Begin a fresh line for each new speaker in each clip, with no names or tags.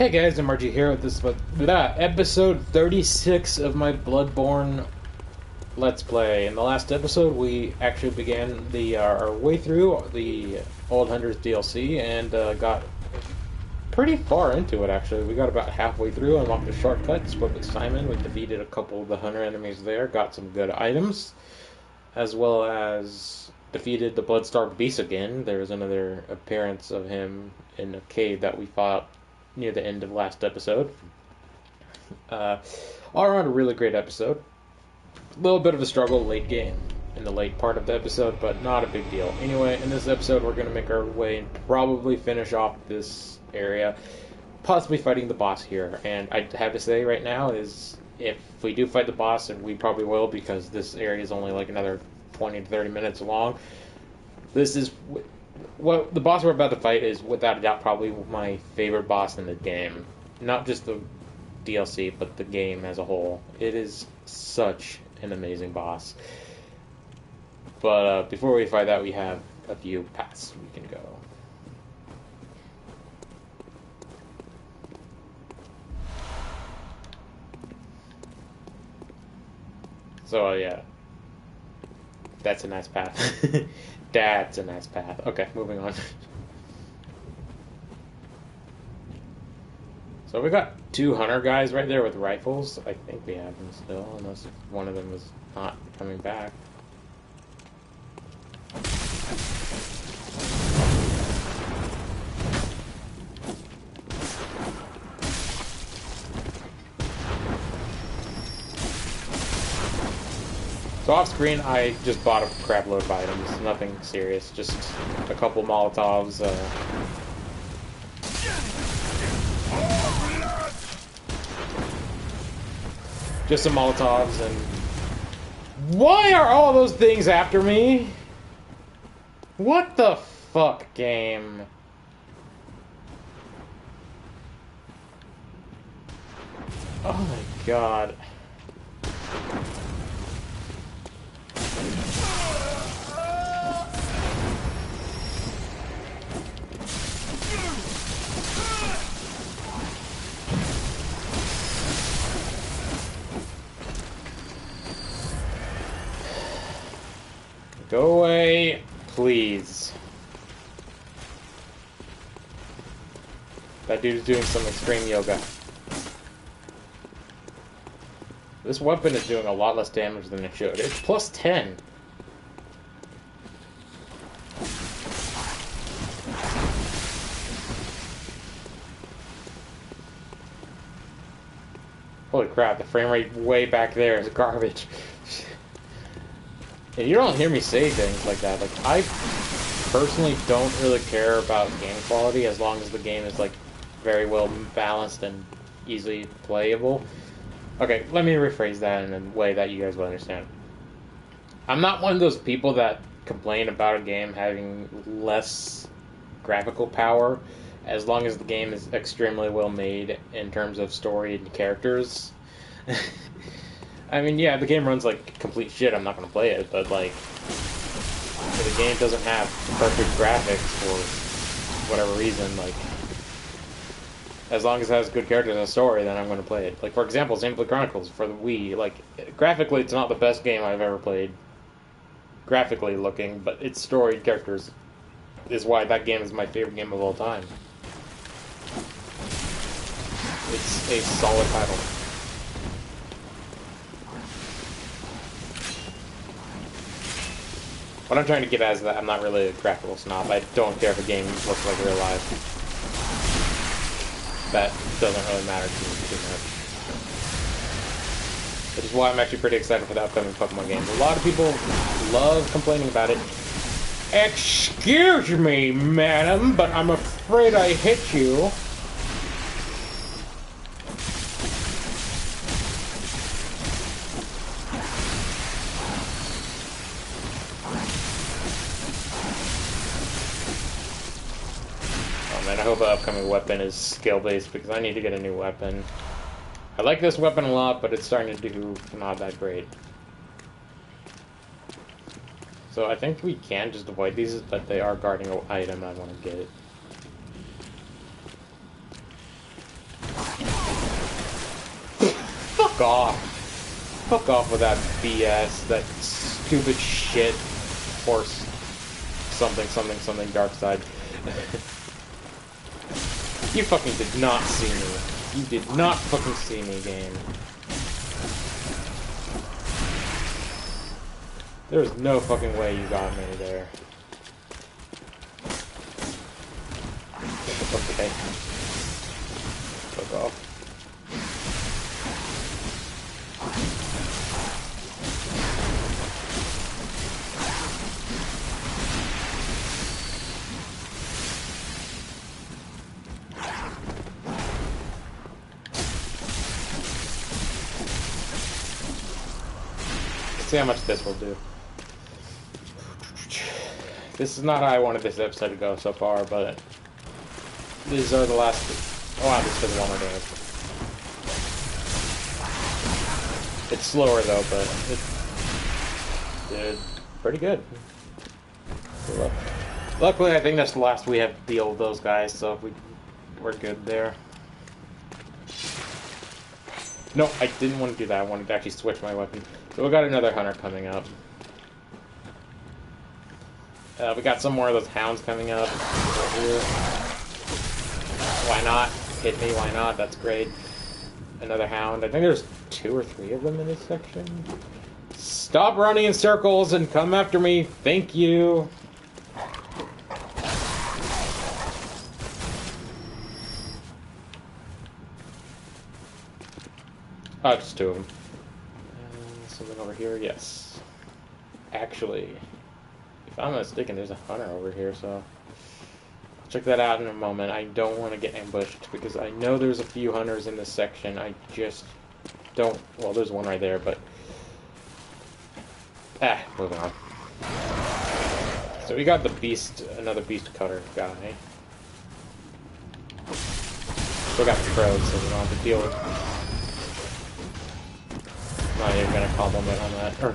Hey guys, I'm RG here with this episode 36 of my Bloodborne Let's Play. In the last episode, we actually began our way through the Old Hunters DLC and got pretty far into it, actually. We got about halfway through, unlocked the shortcut, spoke with Simon, we defeated a couple of the hunter enemies there, got some good items, as well as defeated the blood-starved beast again. There was another appearance of him in a cave that we fought near the end of last episode. All around a really great episode. A little bit of a struggle late game, in the late part of the episode, but not a big deal. Anyway, in this episode we're going to make our way and probably finish off this area, possibly fighting the boss here. And I have to say right now is, if we do fight the boss, and we probably will because this area is only like another 20 to 30 minutes long, this is... well, the boss we're about to fight is without a doubt probably my favorite boss in the game. Not just the DLC, but the game as a whole. It is such an amazing boss. But before we fight that, we have a few paths we can go. So yeah, that's a nice path. That's a nice path. Okay, moving on. So we got two hunter guys right there with rifles. I think we have them still, unless one of them is not coming back. So off screen, I just bought a crap load of items. Nothing serious, just a couple Molotovs. Just some Molotovs, and why are all those things after me? What the fuck, game? Oh my god. Go away, please. That dude's doing some extreme yoga. This weapon is doing a lot less damage than it should. It's plus 10. Holy crap, the frame rate way back there is garbage. And you don't hear me say things like that. Like, I personally don't really care about game quality as long as the game is, like, very well balanced and easily playable. Okay, let me rephrase that in a way that you guys will understand. I'm not one of those people that complain about a game having less graphical power as long as the game is extremely well made in terms of story and characters. I mean, yeah, the game runs like complete shit, I'm not going to play it, but like, if the game doesn't have perfect graphics for whatever reason, like, as long as it has good characters and a story, then I'm going to play it. Like, for example, Xenoblade Chronicles for the Wii, like, graphically it's not the best game I've ever played, graphically looking, but its story and characters is why that game is my favorite game of all time. It's a solid title. What I'm trying to get at is that I'm not really a graphical snob. I don't care if a game looks like real life. That doesn't really matter to me too much. Which is why I'm actually pretty excited for the upcoming Pokemon games. A lot of people love complaining about it. Excuse me, madam, but I'm afraid I hit you. I hope the upcoming weapon is skill-based because I need to get a new weapon. I like this weapon a lot, but it's starting to do not that great. So I think we can just avoid these, but they are guarding an item I want to get. fuck off. Fuck off with that BS, that stupid shit. Horse. Something, something, something, dark side. You fucking did not see me. You did not fucking see me, game. There's no fucking way you got me there. Okay. Fuck off. See how much this will do. This is not how I wanted this episode to go so far, but these are the last. Oh wow, this does 1 more damage. It's slower though, but it did pretty good. Luckily, I think that's the last we have to deal with those guys, so we're good there. No, I didn't want to do that. I wanted to actually switch my weapon. So we got another hunter coming up. We got some more of those hounds coming up over here. Why not? Hit me, why not? That's great. Another hound. I think there's 2 or 3 of them in this section. Stop running in circles and come after me. Thank you. Oh, just 2 of them. Something over here, yes. Actually, if I'm not mistaken, there's a hunter over here, so I'll check that out in a moment. I don't want to get ambushed because I know there's a few hunters in this section. I just don't. Well, there's one right there, but moving on. So we got the beast, another beast cutter guy. Still got the crows, so we don't have to deal with. Not even gonna compliment on that, or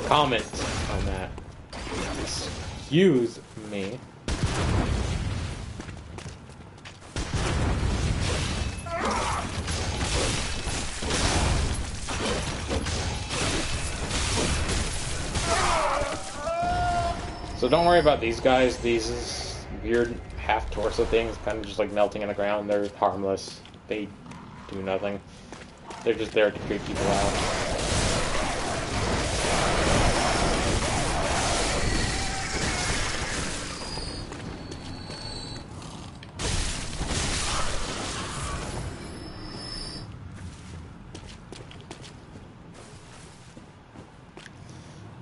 comment on that. Excuse me. So don't worry about these guys. These weird half-torso things, kind of just like melting in the ground. They're harmless. They do nothing. They're just there to creep people out.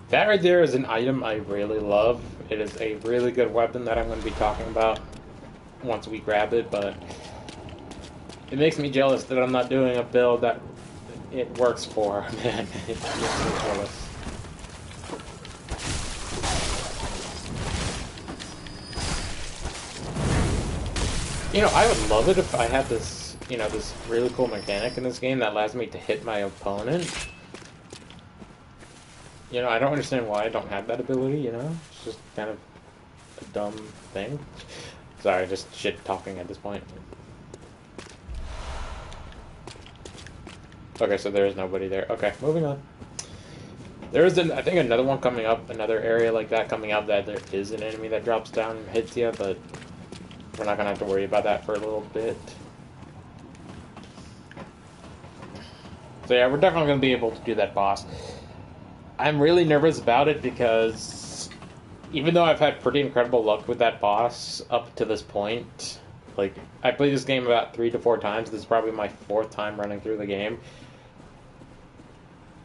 That right there is an item I really love. It is a really good weapon that I'm going to be talking about once we grab it, but it makes me jealous that I'm not doing a build that it works for, man. It makes me jealous. You know, I would love it if I had this, you know, this really cool mechanic in this game that allows me to hit my opponent. You know, I don't understand why I don't have that ability, you know? It's just kind of a dumb thing. Sorry, just shit talking at this point. Okay, so there's nobody there. Okay, moving on. There is, I think, another one coming up, another area like that coming up that there is an enemy that drops down and hits you, but we're not going to have to worry about that for a little bit. So yeah, we're definitely going to be able to do that boss. I'm really nervous about it because even though I've had pretty incredible luck with that boss up to this point, like, I played this game about 3 to 4 times. This is probably my 4th time running through the game.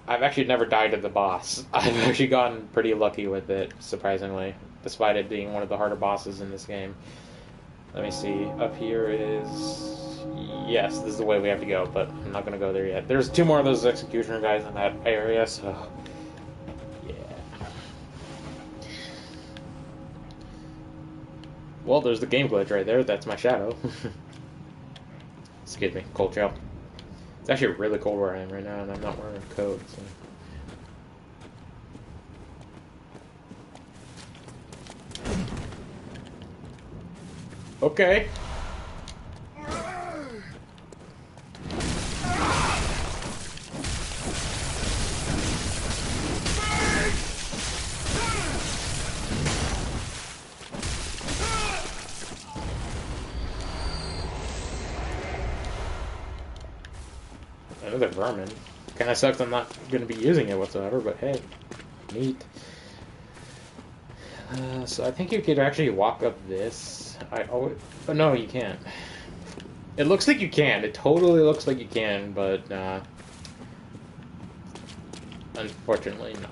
I've actually never died to the boss. I've actually gotten pretty lucky with it, surprisingly, despite it being one of the harder bosses in this game. Let me see. Up here is... Yes, this is the way we have to go, but I'm not going to go there yet. There's 2 more of those executioner guys in that area, so... Yeah. Well, there's the game glitch right there. That's my shadow. Excuse me. Cold chill. It's actually really cold where I am right now, and I'm not wearing a coat, so... Okay. Another vermin. Kind of sucks I'm not going to be using it whatsoever, but hey, neat. So I think you could actually walk up this. Oh no, you can't. It looks like you can. It totally looks like you can, but unfortunately not.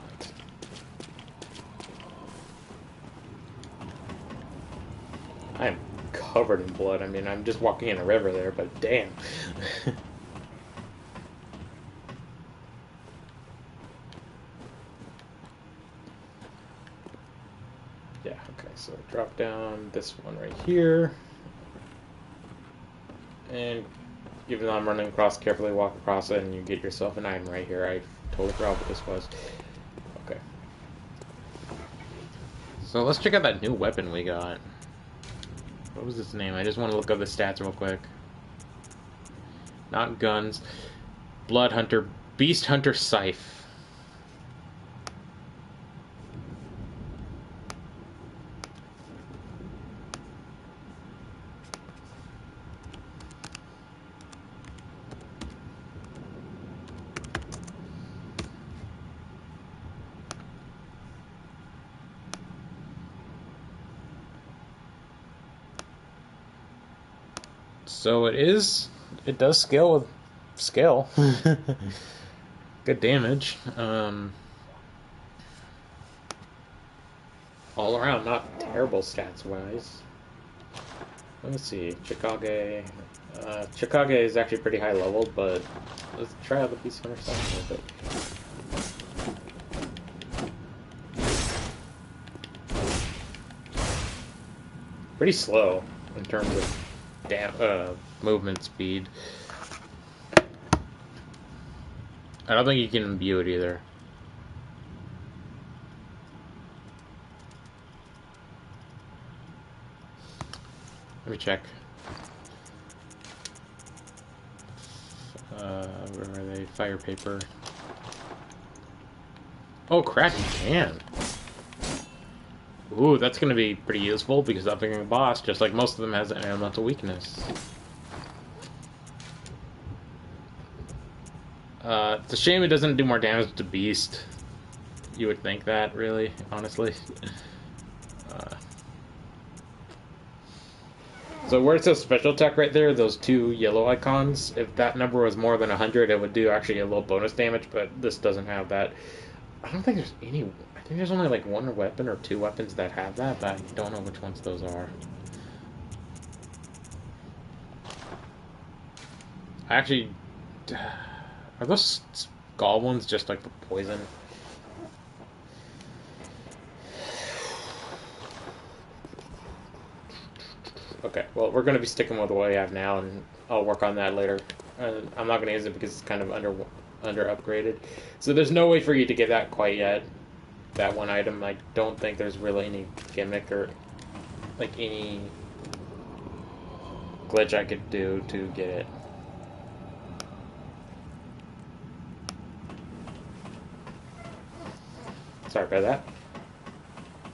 I am covered in blood. I mean, I'm just walking in a river there, but damn. Yeah, okay, so drop down this one right here. And even though I'm running across, carefully walk across it and you get yourself an item right here. I totally forgot what this was. Okay. So let's check out that new weapon we got. What was its name? I just want to look up the stats real quick. Not guns. Blood Hunter. Beast Hunter Scythe. So it does scale with skill. Good damage. All around, not terrible stats wise. Let's see, Chikage. Chikage is actually pretty high level, but let's try out the Beast Hunter stuff real quick. Pretty slow in terms of movement speed. I don't think you can imbue it either. Let me check. Where are they? Fire paper. Oh crap, you can! Ooh, that's gonna be pretty useful because upping a boss, just like most of them, has an elemental weakness. It's a shame it doesn't do more damage to Beast. You would think that, really, honestly. So where it says special attack right there, those two yellow icons, if that number was more than 100, it would do actually a little bonus damage, but this doesn't have that. I don't think there's any... I think there's only like one weapon or two weapons that have that, but I don't know which ones those are. I actually... Are those skull ones just like the poison? Okay, well, we're going to be sticking with what we have now, and I'll work on that later. I'm not going to use it because it's kind of under upgraded. So there's no way for you to get that quite yet. That one item, I don't think there's really any gimmick or like any glitch I could do to get it. Sorry about that.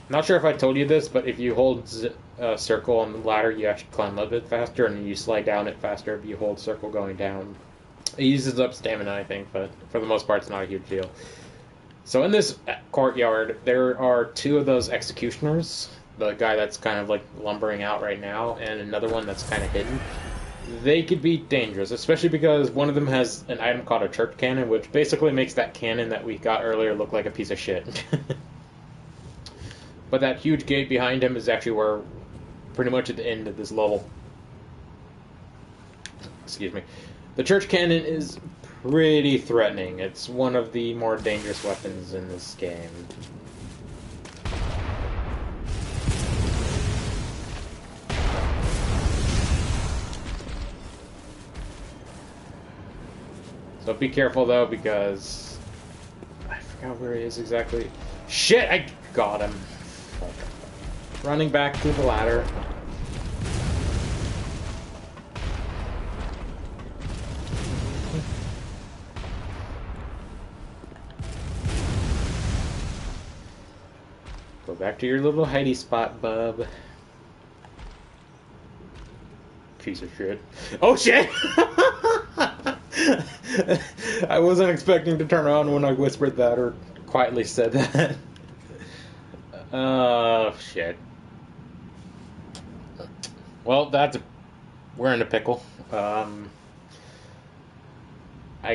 Not sure if I told you this, but if you hold circle on the ladder, you actually climb a bit faster, and you slide down it faster if you hold circle going down. It uses up stamina, I think, but for the most part, it's not a huge deal. So in this courtyard, there are two of those executioners. The guy that's kind of like lumbering out right now, and another one that's kind of hidden. They could be dangerous, especially because one of them has an item called a church cannon, which basically makes that cannon that we got earlier look like a piece of shit. But that huge gate behind him is actually where, pretty much at the end of this level. Excuse me. The church cannon is pretty threatening. It's one of the more dangerous weapons in this game. So be careful though, because I forgot where he is exactly. Shit, I got him. Running back to the ladder. Go back to your little hidey spot, bub. Piece of shit. Oh shit! I wasn't expecting to turn around when I whispered that or quietly said that. Oh, shit. Well, we're in a pickle. I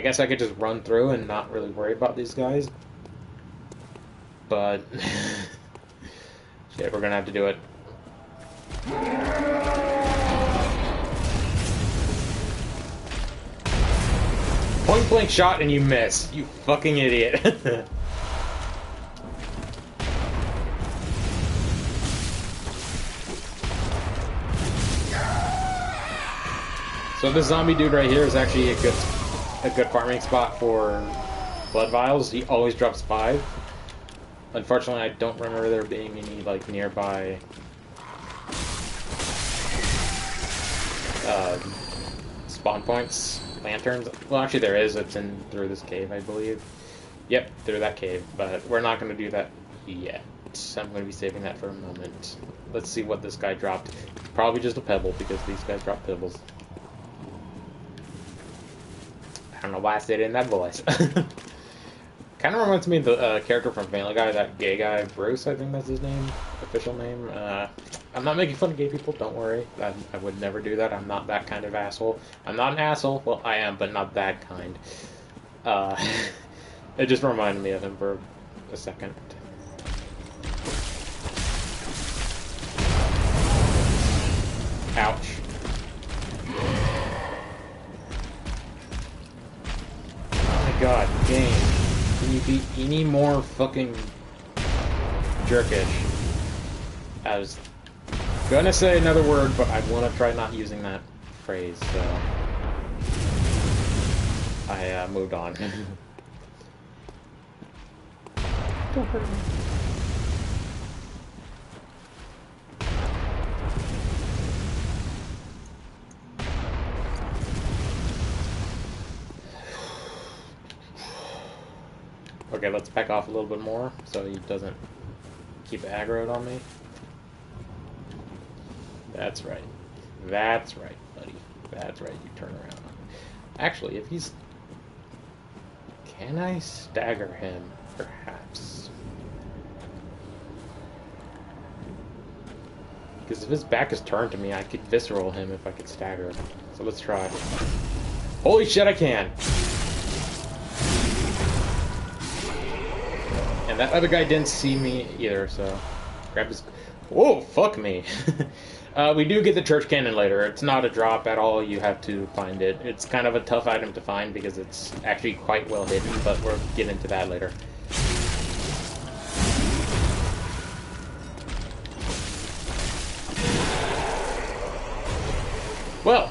guess I could just run through and not really worry about these guys. But shit, we're gonna have to do it. Point blank shot and you miss. You fucking idiot. So this zombie dude right here is actually a good farming spot for blood vials. He always drops 5. Unfortunately, I don't remember there being any like nearby spawn points, lanterns. Well, actually there is. It's in through this cave, I believe. Yep, through that cave. But we're not going to do that yet. I'm going to be saving that for a moment. Let's see what this guy dropped. Probably just a pebble because these guys drop pebbles. I don't know why I said it in that voice. Kind of reminds me of the character from Family Guy, that gay guy, Bruce, I think that's his name, official name. I'm not making fun of gay people, don't worry. I would never do that. I'm not that kind of asshole. I'm not an asshole. Well, I am, but not that kind. It just reminded me of him for a second. Ouch. Oh my god, game. Can you be any more fucking jerkish? I was gonna say another word, but I want to try not using that phrase, so I moved on. Don't hurt me. Okay, let's back off a little bit more so he doesn't keep aggroed on me. That's right. That's right, buddy. That's right, you turn around on me. Actually, if he's... Can I stagger him? Perhaps. Because if his back is turned to me, I could visceral him if I could stagger him. So let's try. Holy shit, I can! And that other guy didn't see me either, so... Grab his... Whoa, fuck me! We do get the church cannon later. It's not a drop at all, you have to find it. It's kind of a tough item to find because it's actually quite well hidden, but we'll get into that later. Well...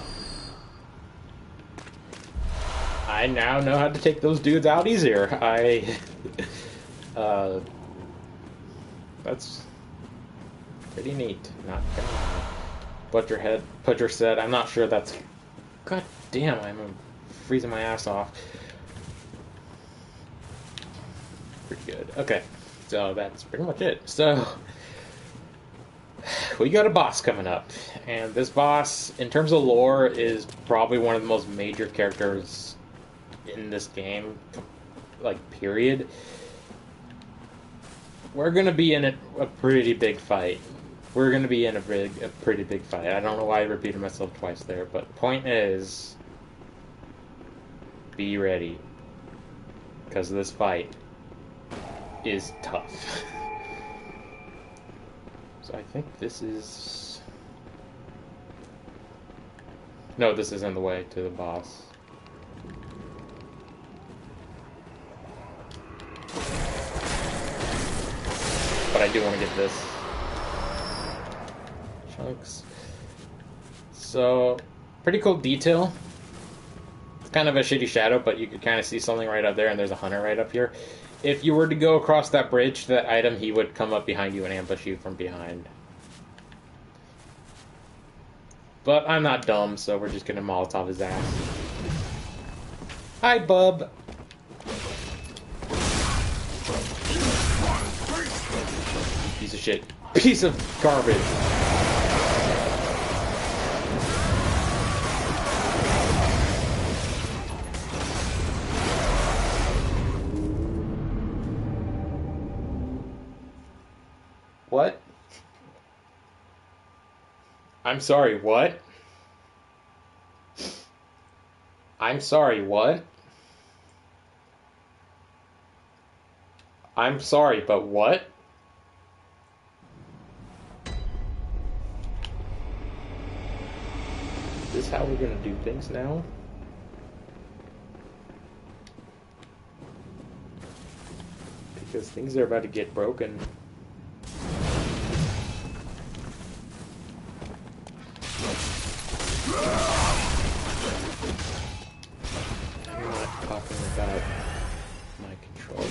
I now know how to take those dudes out easier. That's pretty neat. Not gonna lie. Butcher said, I'm not sure that's... God damn, I'm freezing my ass off. Pretty good. Okay, so that's pretty much it. So, we got a boss coming up. And this boss, in terms of lore, is probably one of the most major characters in this game. Like, period. We're gonna be in a pretty big fight. We're gonna be in a pretty big fight. I don't know why I repeated myself twice there, but point is, be ready, because this fight is tough. So I think this is... No, this isn't the way to the boss. But I do want to get this. Chunks. So, pretty cool detail. It's kind of a shitty shadow, but you could kind of see something right up there, and there's a hunter right up here. If you were to go across that bridge to that item, he would come up behind you and ambush you from behind. But I'm not dumb, so we're just gonna Molotov his ass. Hi, bub! Piece of shit. Piece of garbage. I'm sorry, what? I'm sorry, what? I'm sorry, but what? Is this how we're gonna do things now? Because things are about to get broken. I'm not talking about my controller.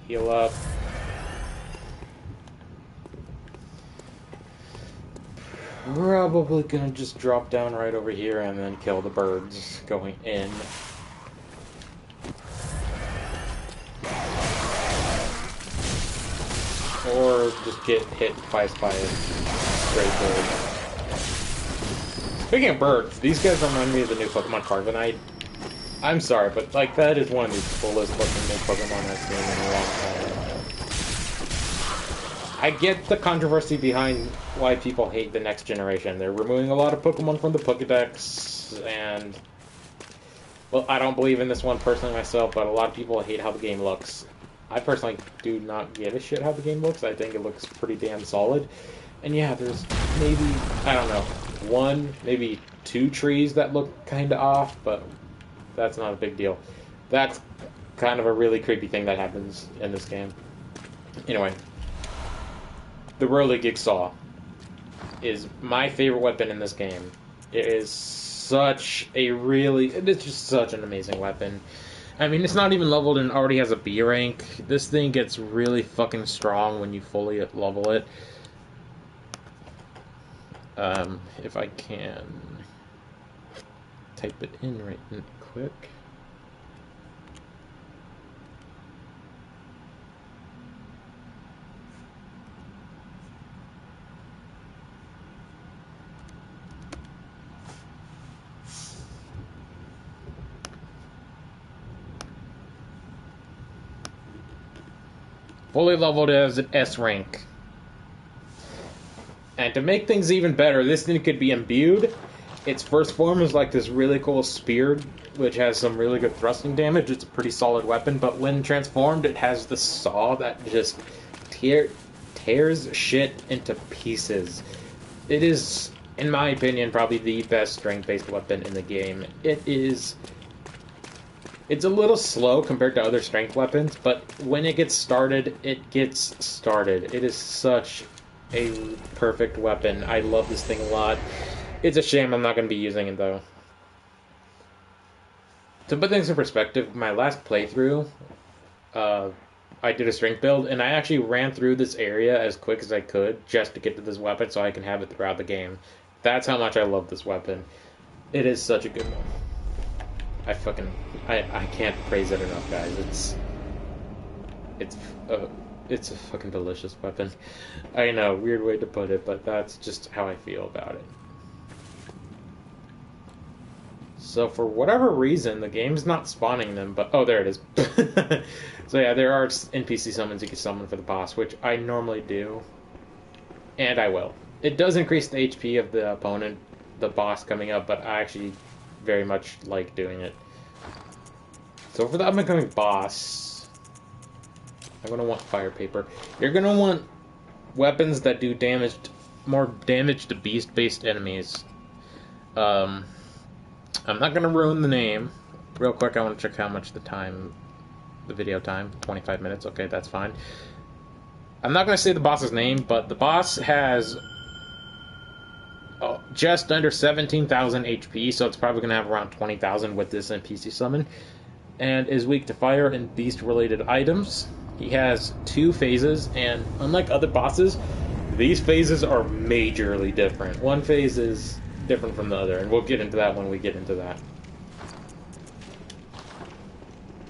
Heal up. Probably gonna just drop down right over here and then kill the birds going in. Or just get hit twice by a stray bird. Speaking of birds, these guys remind me of the new Pokemon Carbonite. I'm sorry, but like that is one of the coolest looking new Pokemon I've seen in a long time. I get the controversy behind why people hate the next generation. They're removing a lot of Pokemon from the Pokedex, and well, I don't believe in this one personally myself, but a lot of people hate how the game looks. I personally do not give a shit how the game looks. I think it looks pretty damn solid. And yeah, there's maybe, I don't know, one, maybe two trees that look kind of off, but that's not a big deal. That's kind of a really creepy thing that happens in this game. Anyway, the Whirligig Saw is my favorite weapon in this game. It is just such an amazing weapon. I mean, it's not even leveled and already has a B rank. This thing gets really fucking strong when you fully level it. If I can type it in right quick. Fully leveled as an S rank. And to make things even better, this thing could be imbued. Its first form is like this really cool spear, which has some really good thrusting damage. It's a pretty solid weapon, but when transformed, it has the saw that just tears shit into pieces. It is, in my opinion, probably the best strength-based weapon in the game. It's a little slow compared to other strength weapons, but when it gets started, it gets started. It is such a perfect weapon. I love this thing a lot. It's a shame I'm not going to be using it, though. To put things in perspective, my last playthrough, I did a strength build, and I actually ran through this area as quick as I could just to get to this weapon so I can have it throughout the game. That's how much I love this weapon. It is such a good one. I can't praise it enough, guys. It's a fucking delicious weapon. I know, weird way to put it, but that's just how I feel about it. So for whatever reason, the game's not spawning them, but oh, there it is. So yeah, there are NPC summons you can summon for the boss, which I normally do, and I will. It does increase the HP of the opponent, the boss coming up, but I actually very much like doing it. So for the up-and-coming boss, I'm going to want fire paper. You're going to want weapons that do more damage to beast-based enemies. I'm not going to ruin the name. Real quick, I want to check how much the video time, 25 minutes. Okay, that's fine. I'm not going to say the boss's name, but the boss has just under 17,000 HP, so it's probably going to have around 20,000 with this NPC summon, and is weak to fire and beast-related items. He has 2 phases, and unlike other bosses, these phases are majorly different. One phase is different from the other, and we'll get into that when we get into that.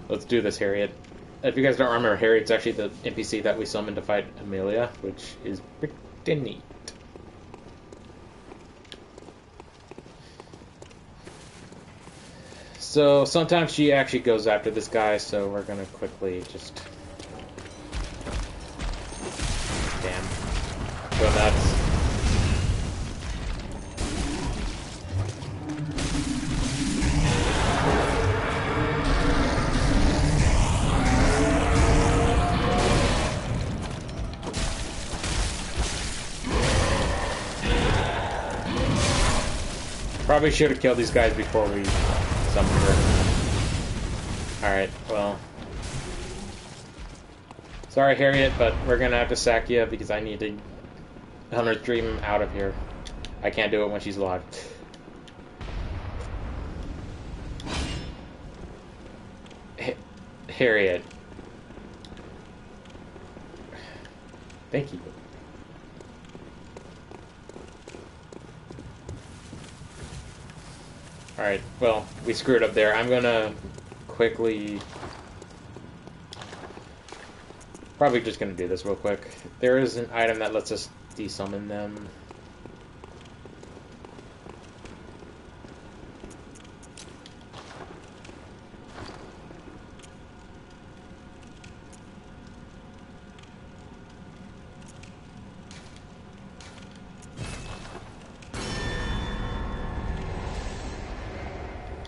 Let's do this, Harriet. if you guys don't remember Harry, it's actually the NPC that we summoned to fight Amelia, which is pretty neat. So sometimes she actually goes after this guy, so we're gonna quickly just... Damn. Go nuts. Probably should have killed these guys before we summoned her. Alright, well. Sorry, Harriet, but we're gonna have to sack you because I need to Hunter's Dream out of here. I can't do it when she's alive. Harriet. Thank you. Alright, well, we screwed up there. I'm gonna quickly... Probably just gonna do this real quick. There is an item that lets us desummon them.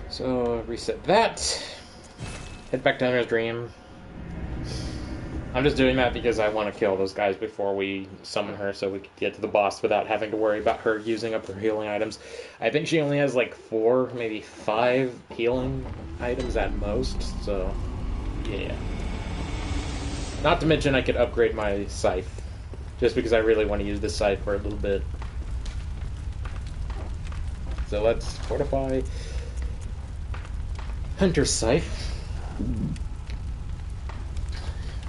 So, reset that. Head back to Hunter's Dream. I'm just doing that because I want to kill those guys before we summon her so we can get to the boss without having to worry about her using up her healing items. I think she only has like 4, maybe 5 healing items at most, so yeah. Not to mention I could upgrade my scythe, just because I really want to use this scythe for a little bit. So let's fortify Hunter's Scythe.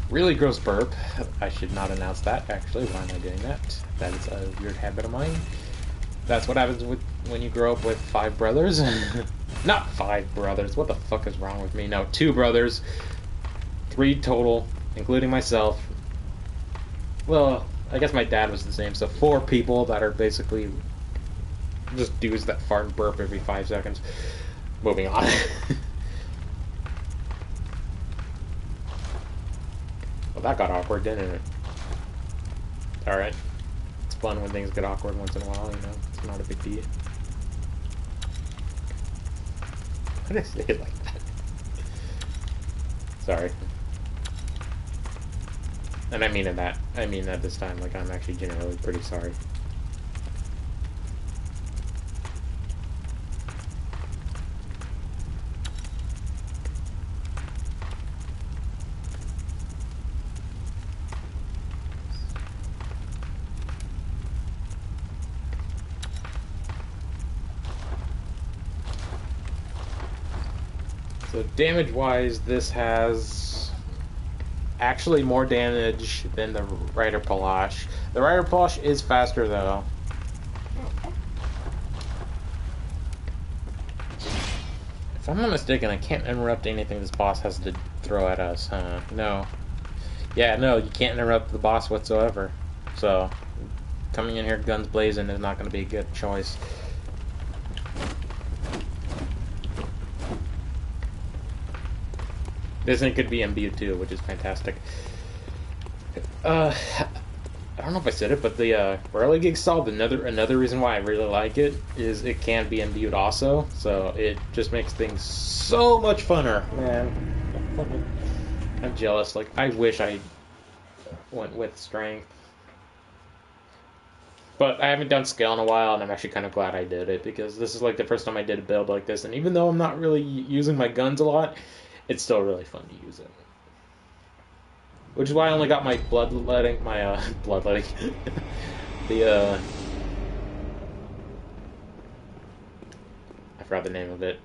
Really gross burp. I should not announce that, actually. Why am I doing that? That is a weird habit of mine. That's what happens when you grow up with 5 brothers. Not 5 brothers. What the fuck is wrong with me? No, 2 brothers. 3 total, including myself. Well, I guess my dad was the same, so 4 people that are basically just dudes that fart and burp every 5 seconds. Moving on. Well, that got awkward, didn't it? Alright. It's fun when things get awkward once in a while, you know? It's not a big deal. Why did I say it like that? Sorry. And I mean that. I mean that this time. Like, I'm actually generally pretty sorry. So damage-wise, this has actually more damage than the Rider Palash. The Rider Palash is faster, though. If I'm not mistaken, I can't interrupt anything this boss has to throw at us, huh? No. Yeah, no, you can't interrupt the boss whatsoever. So, coming in here guns blazing is not going to be a good choice. This thing could be imbued too, which is fantastic. I don't know if I said it, but the Rally Gig Solved, another reason why I really like it is it can be imbued also, so it just makes things so much funner, man. I'm jealous. Like, I wish I went with Strength. But I haven't done Scale in a while, and I'm actually kind of glad I did it, because this is like the first time I did a build like this, and even though I'm not really using my guns a lot, it's still really fun to use it. Which is why I only got my bloodletting, the, I forgot the name of it.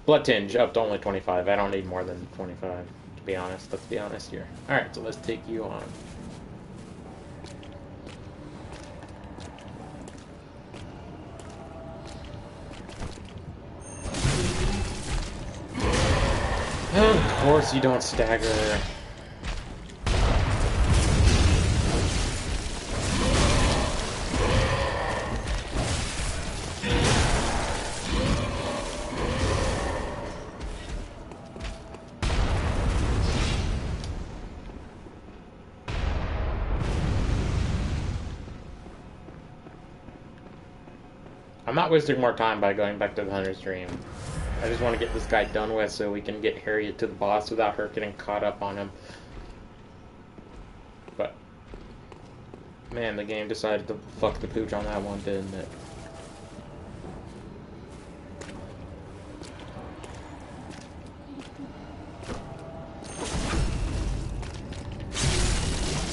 Blood Tinge up to only 25. I don't need more than 25, to be honest. Let's be honest here. Alright, so let's take you on. course you don't stagger. I'm not wasting more time by going back to the Hunter's Dream. I just want to get this guy done with so we can get Harriet to the boss without her getting caught up on him. But, man, the game decided to fuck the pooch on that one, didn't it?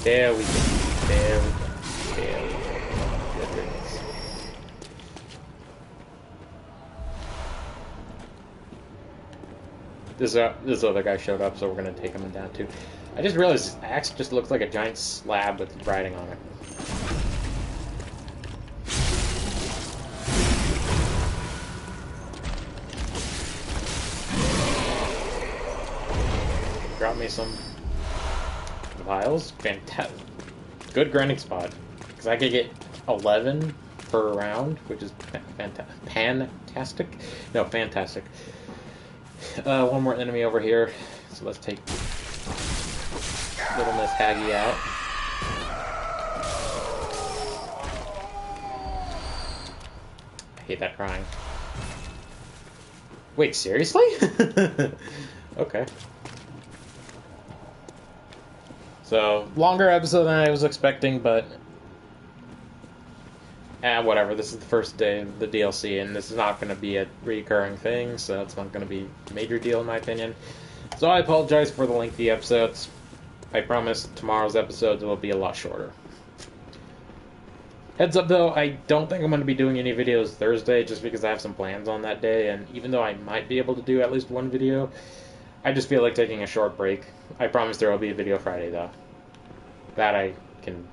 There we go. There we go. There we go. Good riddance. This other guy showed up, so we're gonna take him down too. I just realized his axe just looks like a giant slab with writing on it. Drop me some vials. Fantastic. Good grinding spot. Because I could get 11 per round, which is fantastic. No, fantastic. One more enemy over here. So let's take little Miss Haggy out. I hate that crying. Wait, seriously? Okay. So, longer episode than I was expecting, but whatever. This is the first day of the DLC, and this is not going to be a recurring thing, so it's not going to be a major deal in my opinion. So I apologize for the lengthy episodes. I promise tomorrow's episodes will be a lot shorter. Heads up though, I don't think I'm going to be doing any videos Thursday just because I have some plans on that day, and even though I might be able to do at least one video, I just feel like taking a short break. I promise there will be a video Friday though. That I can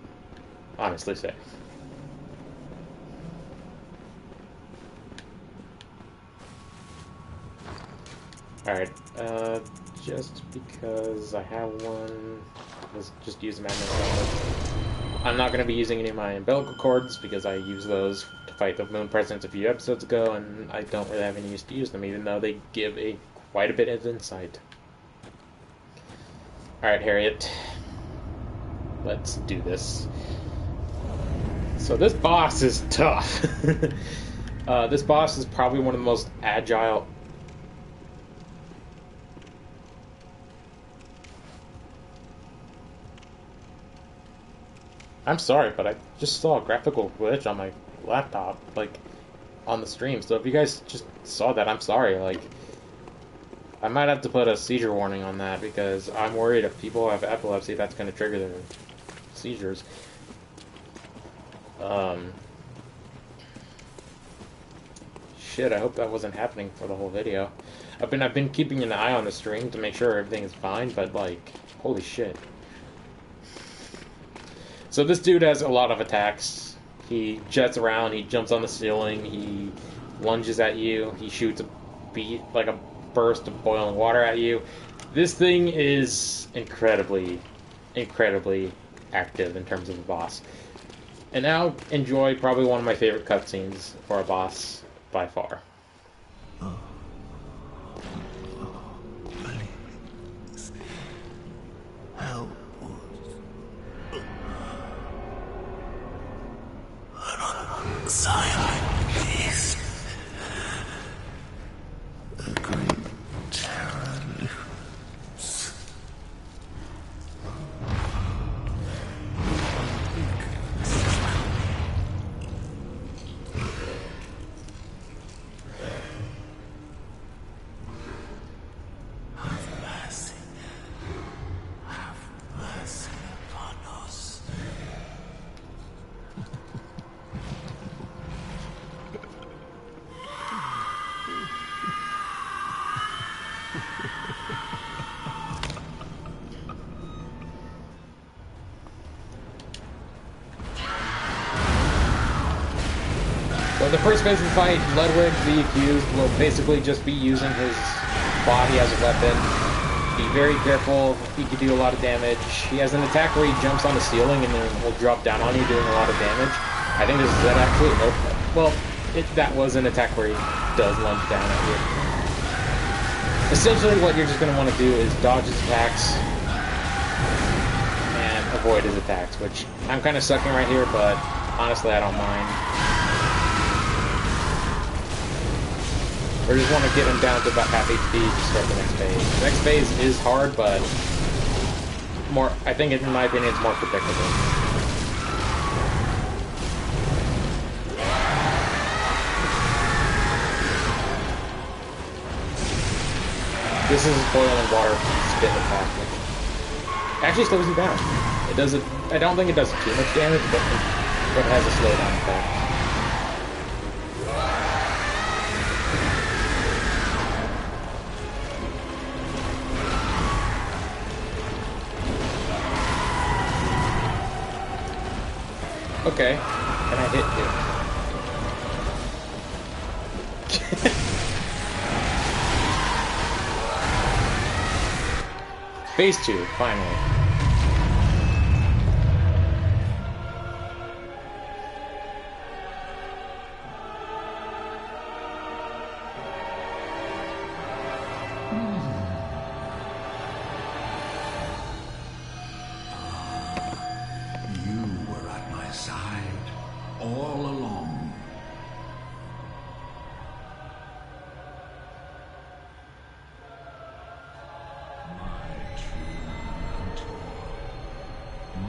honestly say. Alright, just because I have one, let's just use magnet helmet. I'm not going to be using any of my umbilical cords because I used those to fight the moon presence a few episodes ago, and I don't really have any use to use them, even though they give quite a bit of insight. Alright, Harriet. Let's do this. So this boss is tough. This boss is probably one of the most agile. I'm sorry, but I just saw a graphical glitch on my laptop, like, on the stream. So if you guys just saw that, I'm sorry. Like, I might have to put a seizure warning on that because I'm worried if people have epilepsy, that's going to trigger their seizures. Shit, I hope that wasn't happening for the whole video. I've been keeping an eye on the stream to make sure everything is fine, but like, holy shit. So this dude has a lot of attacks. He jets around, he jumps on the ceiling, he lunges at you, he shoots a burst of boiling water at you. This thing is incredibly active in terms of the boss. And now enjoy probably one of my favorite cutscenes for a boss by far.
Please help us. An silent beast. A great terror looms. Have mercy upon us.
So the first phase of the fight, Ludwig the Accused will basically just be using his body as a weapon. be very careful. He can do a lot of damage. He has an attack where he jumps on the ceiling and then will drop down on you, doing a lot of damage. I think this is that actually. Nope. Well, that was an attack where he does lunge down at you. Essentially, what you're just going to want to do is dodge his attacks and avoid his attacks, which I'm kind of sucking right here, but honestly, I don't mind. We just want to get him down to about half HP to start the next phase. The next phase is hard, but more. I think, in my opinion, it's more predictable. This is boiling water spit attack, which actually slows you down. It doesn't. I don't think it does too much damage, but it has a slowdown effect. Okay, and I hit you. Phase 2, finally.
You were at my side all along. My true mentor,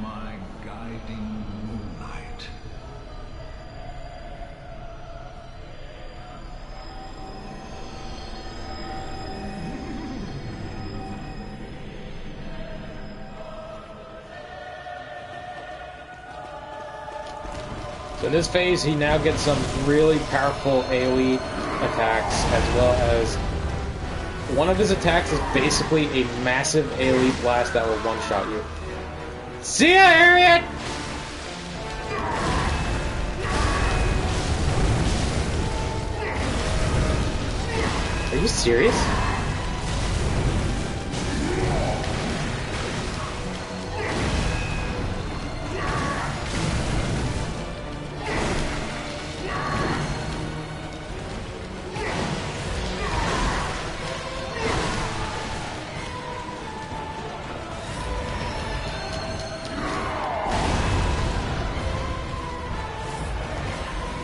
my guiding moonlight.
So in this phase, he now gets some really powerful AoE attacks, as well as one of his attacks is basically a massive AoE blast that will one-shot you. See ya, Harriet! Are you serious?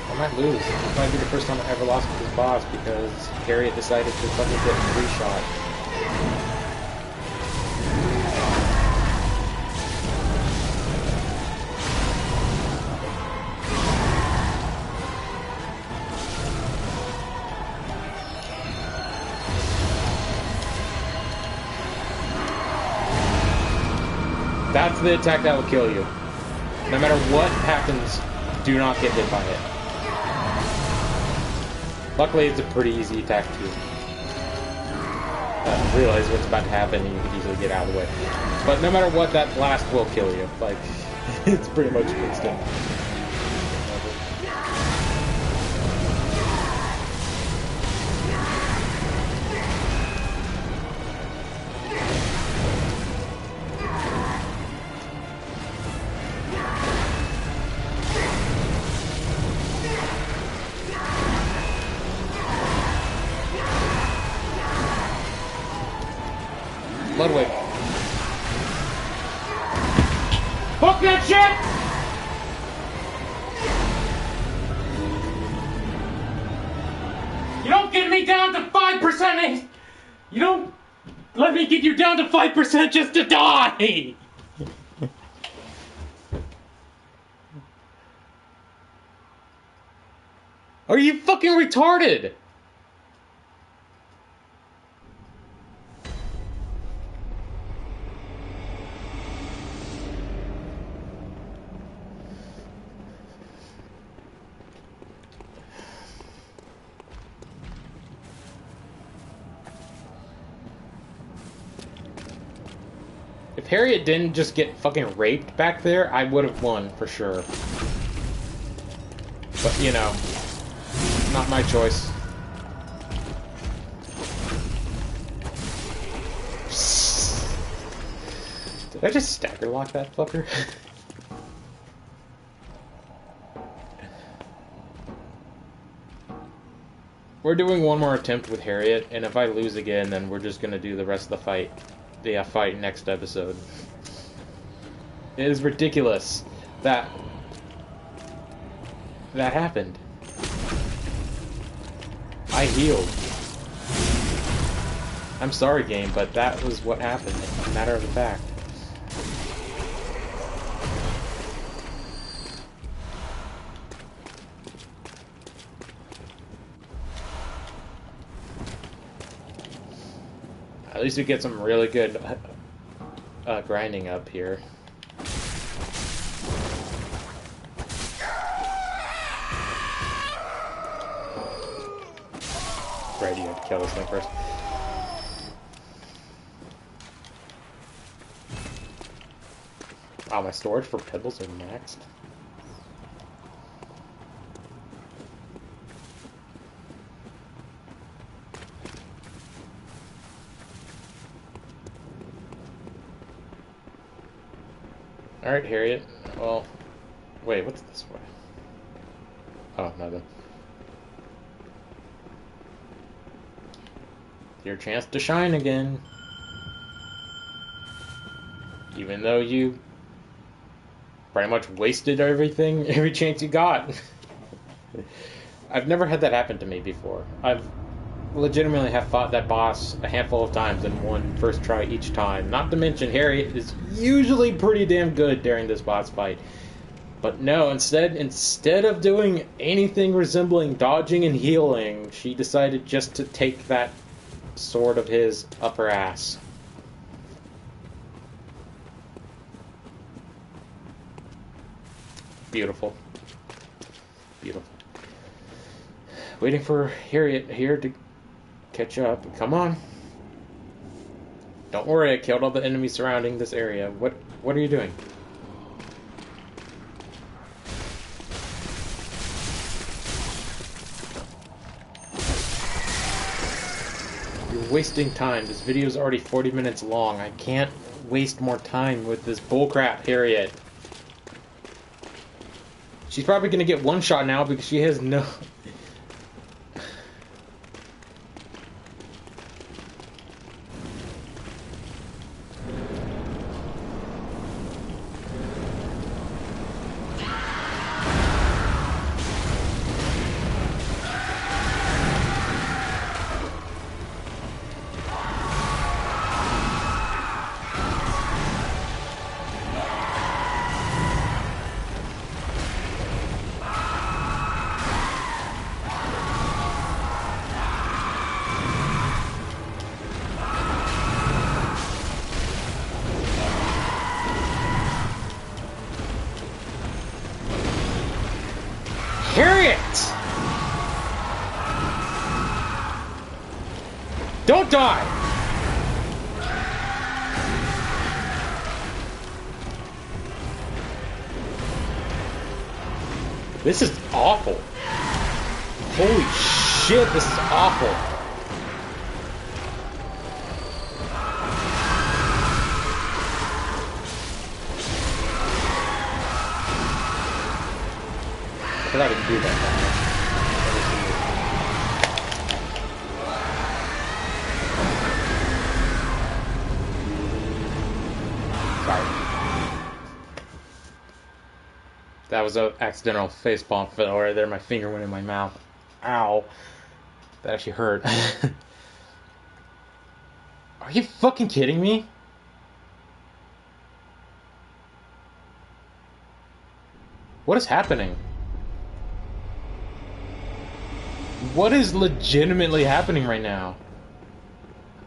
I might lose. This might be the first time I ever lost with this boss because Harriet decided to fucking get three-shot. That's the attack that will kill you. No matter what happens, do not get hit by it. Luckily, it's a pretty easy attack to realize what's about to happen and you can easily get out of the way. But no matter what, that blast will kill you. Like, it's pretty much instant. Ludwig. Fuck that shit! You don't get me down to 5%! You don't let me get you down to 5% just to die! Are you fucking retarded? If Harriet didn't just get fucking raped back there, I would have won for sure. But, you know, not my choice. I just stagger lock that fucker? We're doing one more attempt with Harriet, and if I lose again, then we're just gonna do the rest of the fight. The fight next episode. It is ridiculous that happened. I healed. I'm sorry, game, but that was what happened. It's a matter of the fact. At least we get some really good grinding up here. Right, you have to kill this thing first. Wow, my storage for pebbles are maxed. Alright, Harriet. Well, wait, what's this way? Oh, nothing. Your chance to shine again. Even though you pretty much wasted everything, every chance you got. I've never had that happen to me before. I've legitimately have fought that boss a handful of times and won first try each time. Not to mention Harriet is usually pretty damn good during this boss fight. But no, instead of doing anything resembling dodging and healing, she decided just to take that sword of his up her ass. Beautiful. Beautiful. Waiting for Harriet here to catch up. Come on. Don't worry, I killed all the enemies surrounding this area. What are you doing? You're wasting time. This video is already 40 minutes long. I can't waste more time with this bullcrap, Harriet. She's probably gonna get one shot now because she has no... Harriet! Don't die! This is awful. Holy shit, this is awful. I forgot to do that. Sorry. That was an accidental facepalm fell right there. My finger went in my mouth. Ow. That actually hurt. Are you fucking kidding me? What is happening? What is legitimately happening right now?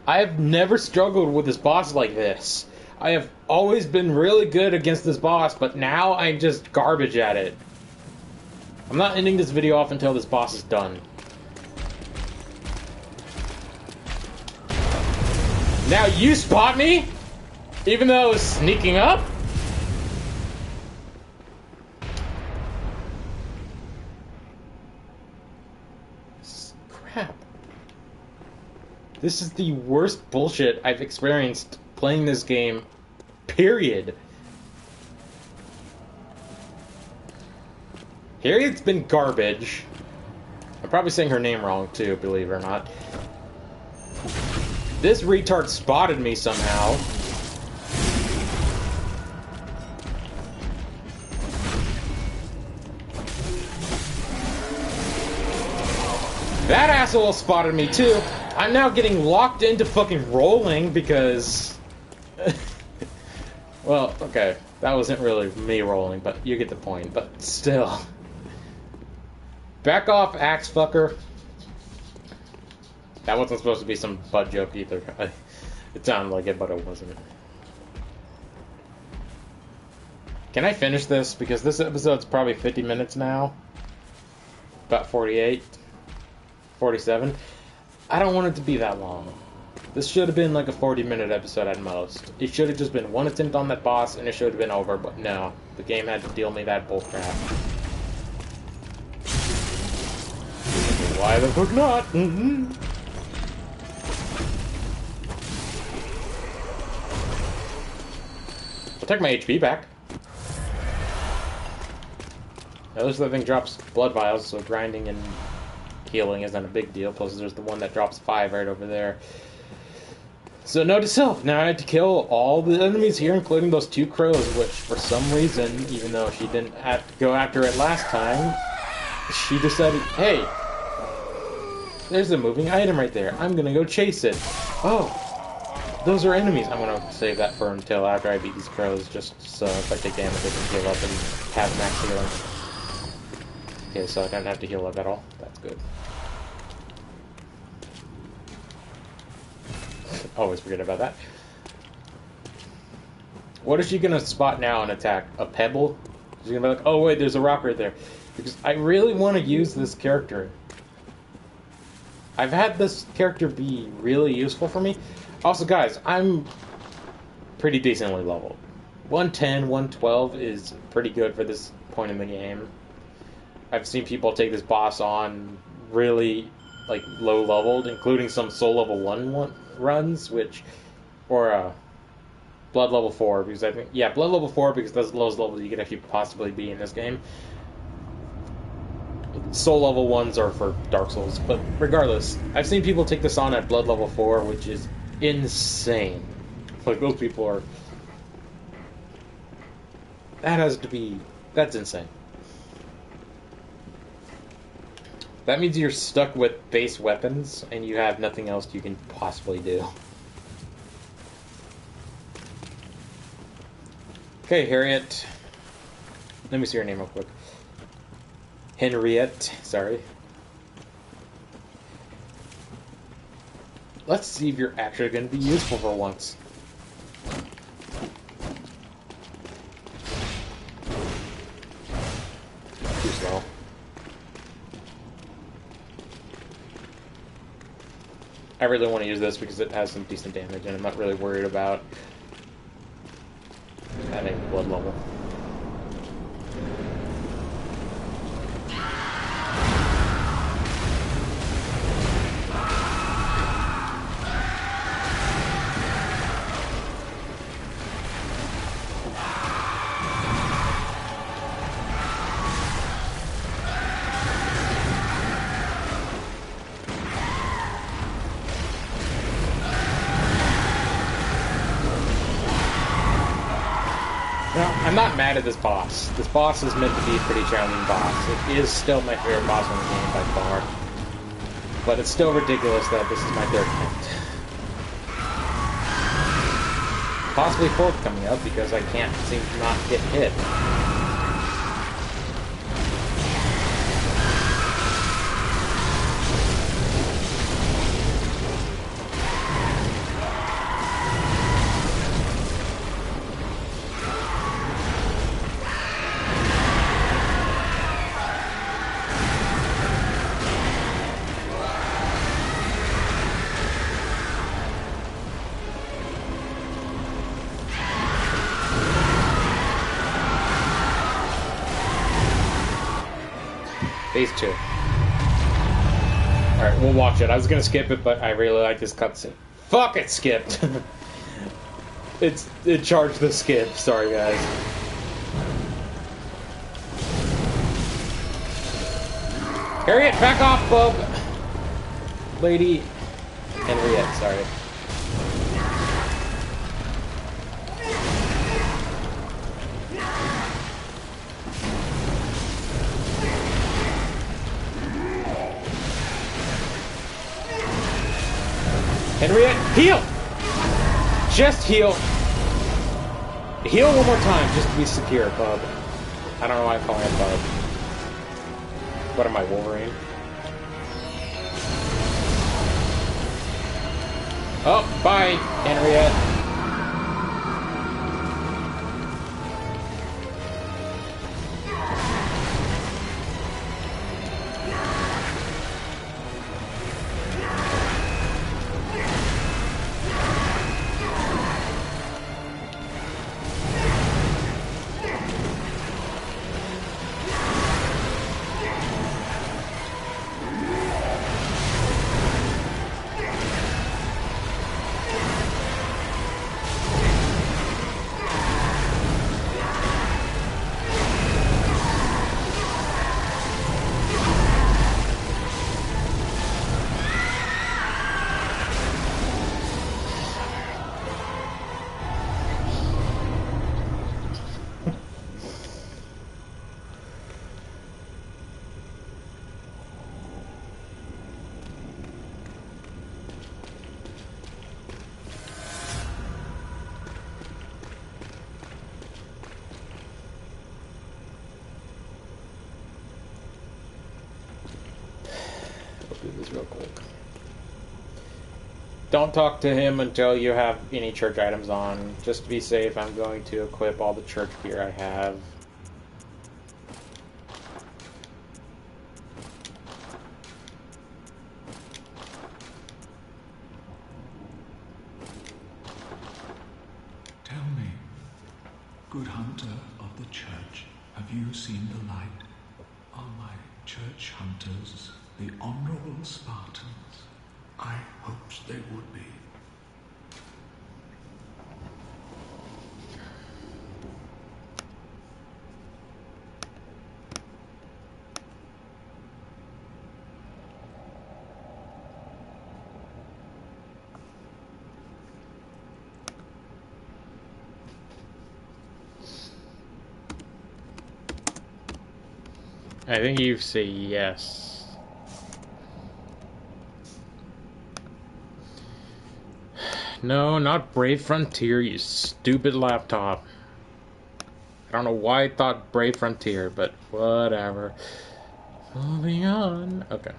I have never struggled with this boss like this. I have always been really good against this boss, but now I'm just garbage at it. I'm not ending this video off until this boss is done. Now you spot me? Even though I was sneaking up? Crap. This is the worst bullshit I've experienced playing this game, period. Harriet's been garbage. I'm probably saying her name wrong too, believe it or not. This retard spotted me somehow. That asshole spotted me too. I'm now getting locked into fucking rolling because... Well, okay. That wasn't really me rolling, but you get the point. But still. Back off, axe fucker. That wasn't supposed to be some butt joke either. It sounded like it, but it wasn't. Can I finish this? Because this episode's probably 50 minutes now. About 48. 47. I don't want it to be that long. This should have been like a 40-minute episode at most. It should have just been one attempt on that boss and it should have been over, but no. The game had to deal me that bullcrap. Why the fuck not? I'll take my HP back. At least the thing drops blood vials, so grinding and healing isn't a big deal. Plus there's the one that drops 5 right over there. So note to self, now I had to kill all the enemies here, including those 2 crows, which for some reason, even though she didn't have to go after it last time, she decided, hey, there's a moving item right there. I'm gonna go chase it. Oh, those are enemies. I'm gonna save that for until after I beat these crows, just so if I take damage I can heal up and have max healing. Okay, so I don't have to heal up at all. That's good. Always forget about that. What is she gonna spot now and attack? A pebble? She's gonna be like, oh wait, there's a rock right there. Because I really want to use this character. I've had this character be really useful for me. Also, guys, I'm pretty decently leveled. 110, 112 is pretty good for this point in the game. I've seen people take this boss on really, like, low-leveled, including some soul level 1 runs, which... Or, blood level 4, because I think... Yeah, blood level 4, because that's the lowest level you could actually possibly be in this game. Soul level 1s are for Dark Souls, but regardless, I've seen people take this on at blood level 4, which is insane. Like, those people are... That has to be... That's insane. That means you're stuck with base weapons, and you have nothing else you can possibly do. Okay, Harriet. Let me see your name real quick. Henriette, sorry. Let's see if you're actually going to be useful for once. Too slow. I really want to use this because it has some decent damage, and I'm not really worried about having blood level. I'm not mad at this boss. This boss is meant to be a pretty challenging boss. It is still my favorite boss in the game by far. But it's still ridiculous that this is my 3rd attempt. Possibly 4th coming up because I can't seem to not get hit. Phase 2. Alright, we'll watch it. I was gonna skip it, but I really like this cutscene. Fuck, it skipped! It charged the skip. Sorry, guys. Harriet, back off, bub. Lady Henriette, sorry. Henriette, heal! Just heal. Heal one more time, just to be secure, bub. I don't know why I'm calling it bub. What am I, Wolverine? Oh, bye, Henriette. Do this real quick. Don't talk to him until you have any church items on. Just to be safe, I'm going to equip all the church gear I have.
Tell me, good hunter of the church, have you seen the light? Are my church hunters the honorable Spartans? I hoped they would be.
I think you say yes. No, not Brave Frontier, you stupid laptop. I don't know why I thought Brave Frontier, but whatever. Moving on. Okay.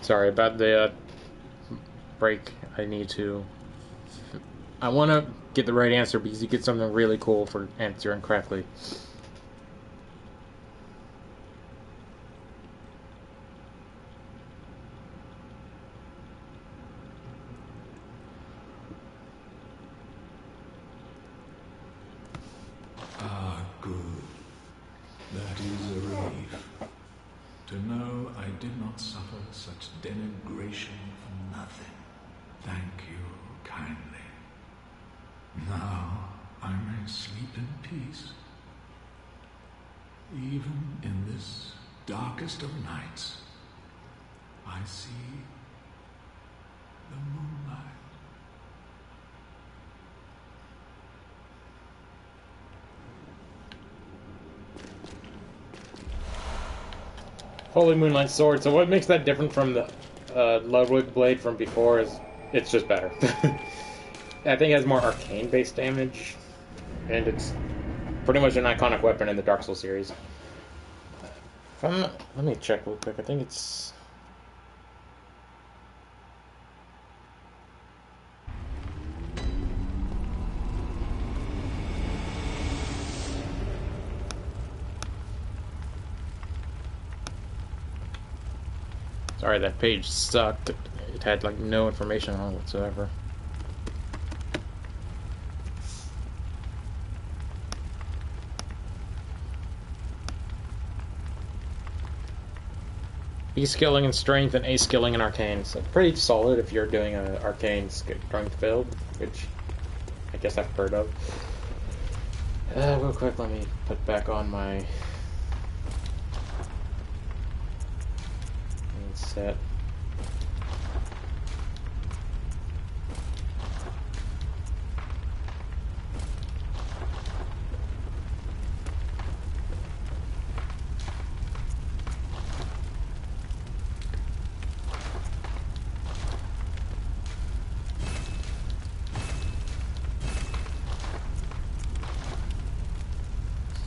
Sorry about the break. I want to get the right answer because you get something really cool for answering correctly.
Ah, good. That is a relief. To know I did not suffer such denigration for nothing. Thank you kindly. Now I may sleep in peace. Even in this darkest of nights, I see the moonlight.
Holy Moonlight Sword. So what makes that different from the Ludwig blade from before it's just better. I think it has more arcane based damage, and it's pretty much an iconic weapon in the Dark Souls series. Let me check real quick. I think it's. Sorry, that page sucked. It had like no information on it whatsoever. B skilling in strength and A skilling in arcane. So pretty solid if you're doing an arcane strength build, which I guess I've heard of. Real quick, let me put back on my main set.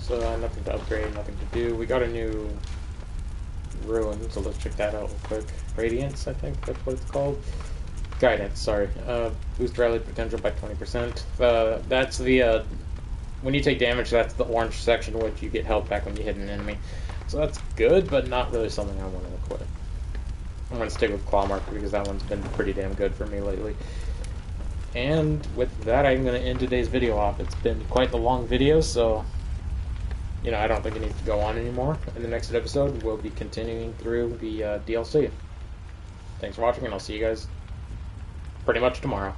So nothing to upgrade, nothing to do. We got a new ruin, so let's check that out real quick. Radiance, I think that's what it's called. Guidance, sorry. Boost rally potential by 20%. That's the, when you take damage, that's the orange section which you get health back when you hit an enemy. So that's good, but not really something I want to equip. I'm going to stick with Claw Mark because that one's been pretty damn good for me lately. And with that, I'm going to end today's video off. It's been quite the long video, so you know, I don't think it needs to go on anymore. In the next episode, we'll be continuing through the DLC. Thanks for watching, and I'll see you guys pretty much tomorrow.